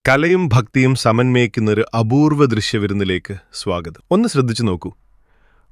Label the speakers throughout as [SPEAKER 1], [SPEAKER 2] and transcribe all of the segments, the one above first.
[SPEAKER 1] കലയും ഭക്തിയും സമന്വയിക്കുന്നൊരു അപൂർവ ദൃശ്യവിരുന്നിലേക്ക് സ്വാഗതം. ഒന്ന് ശ്രദ്ധിച്ചു നോക്കൂ.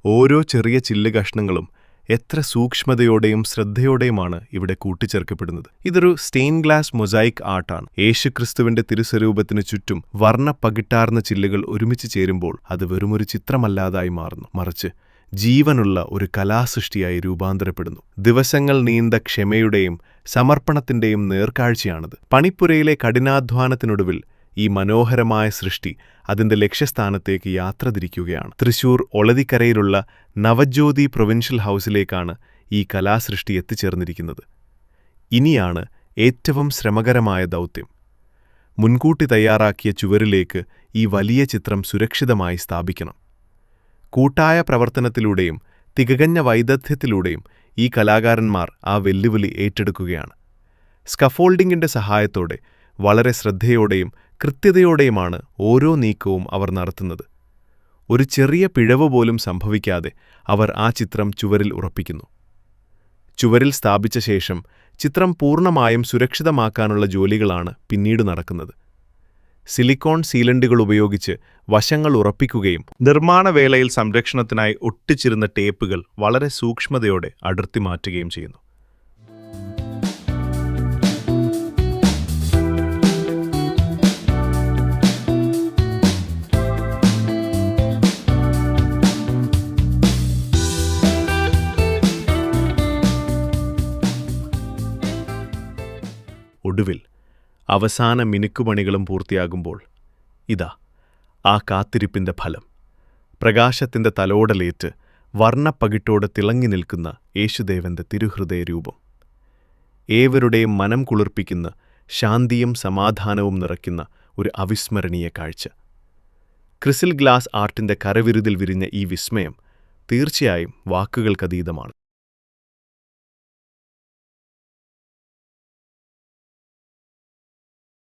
[SPEAKER 1] ഓരോ ചെറിയ ചില്ല് കഷ്ണങ്ങളും എത്ര സൂക്ഷ്മതയോടെയും ശ്രദ്ധയോടെയുമാണ് ഇവിടെ കൂട്ടിച്ചേർക്കപ്പെടുന്നത്. ഇതൊരു സ്റ്റെയിൻ ഗ്ലാസ് മൊസൈക്ക് ആർട്ടാണ്. യേശുക്രിസ്തുവിന്റെ തിരുസ്വരൂപത്തിനു ചുറ്റും വർണ്ണ പകിട്ടാർന്ന ചില്ലുകൾ ഒരുമിച്ച് ചേരുമ്പോൾ അത് വെറുമൊരു ചിത്രമല്ലാതായി മാറുന്നു, മറിച്ച് ജീവനുള്ള ഒരു കലാസൃഷ്ടിയായി രൂപാന്തരപ്പെടുന്നു. ദിവസങ്ങൾ നീണ്ട ക്ഷമയുടെയും സമർപ്പണത്തിന്റെയും നേർക്കാഴ്ചയാണത്. പണിപ്പുരയിലെ കഠിനാധ്വാനത്തിനൊടുവിൽ ഈ മനോഹരമായ സൃഷ്ടി അതിന്റെ ലക്ഷ്യസ്ഥാനത്തേക്ക് യാത്ര തിരിക്കുകയാണ്. തൃശൂർ ഒളതിക്കരയിലുള്ള നവജ്യോതി പ്രൊവിൻഷ്യൽ ഹൗസിലേക്കാണ് ഈ കലാസൃഷ്ടി എത്തിച്ചേർന്നിരിക്കുന്നത്. ഇനിയാണ് ഏറ്റവും ശ്രമകരമായ ദൗത്യം. മുൻകൂട്ടി തയ്യാറാക്കിയ ചുവരിലേക്ക് ഈ വലിയ ചിത്രം സുരക്ഷിതമായി സ്ഥാപിക്കണം. കൂട്ടായ പ്രവർത്തനത്തിലൂടെയും തികഞ്ഞ വൈദഗ്ധ്യത്തിലൂടെയും ഈ കലാകാരന്മാർ ആ വെല്ലുവിളി ഏറ്റെടുക്കുകയാണ്. സ്കഫോൾഡിങ്ങിന്റെ സഹായത്തോടെ വളരെ ശ്രദ്ധയോടെയും കൃത്യതയോടെയുമാണ് ഓരോ നീക്കവും അവർ നടത്തുന്നത്. ഒരു ചെറിയ പിഴവ് പോലും സംഭവിക്കാതെ അവർ ആ ചിത്രം ചുവരിൽ ഉറപ്പിക്കുന്നു. ചുവരിൽ സ്ഥാപിച്ച ശേഷം ചിത്രം പൂർണ്ണമായും സുരക്ഷിതമാക്കാനുള്ള ജോലികളാണ് പിന്നീട് നടക്കുന്നത്. സിലിക്കോൺ സീലണ്ടുകൾ ഉപയോഗിച്ച് വശങ്ങൾ ഉറപ്പിക്കുകയും നിർമ്മാണവേളയിൽ സംരക്ഷണത്തിനായി ഒട്ടിച്ചിരുന്ന ടേപ്പുകൾ വളരെ സൂക്ഷ്മതയോടെ അടർത്തി മാറ്റുകയും ചെയ്യുന്നു. ഒടുവിൽ അവസാന മിനുക്കുപണികളും പൂർത്തിയാകുമ്പോൾ ഇതാ ആ കാത്തിരിപ്പിന്റെ ഫലം. പ്രകാശത്തിന്റെ തലോടലേറ്റ് വർണ്ണപ്പകിട്ടോടെ തിളങ്ങി നിൽക്കുന്ന യേശുദേവന്റെ തിരുഹൃദയ രൂപം. ഏവരുടെയും മനം കുളിർപ്പിക്കുന്ന ശാന്തിയും സമാധാനവും നിറയ്ക്കുന്ന ഒരു അവിസ്മരണീയ കാഴ്ച. ക്രിസിൽ ഗ്ലാസ് ആർട്ടിന്റെ കരവിരുതിൽ വിരിഞ്ഞ ഈ വിസ്മയം തീർച്ചയായും വാക്കുകൾക്കതീതമാണ്.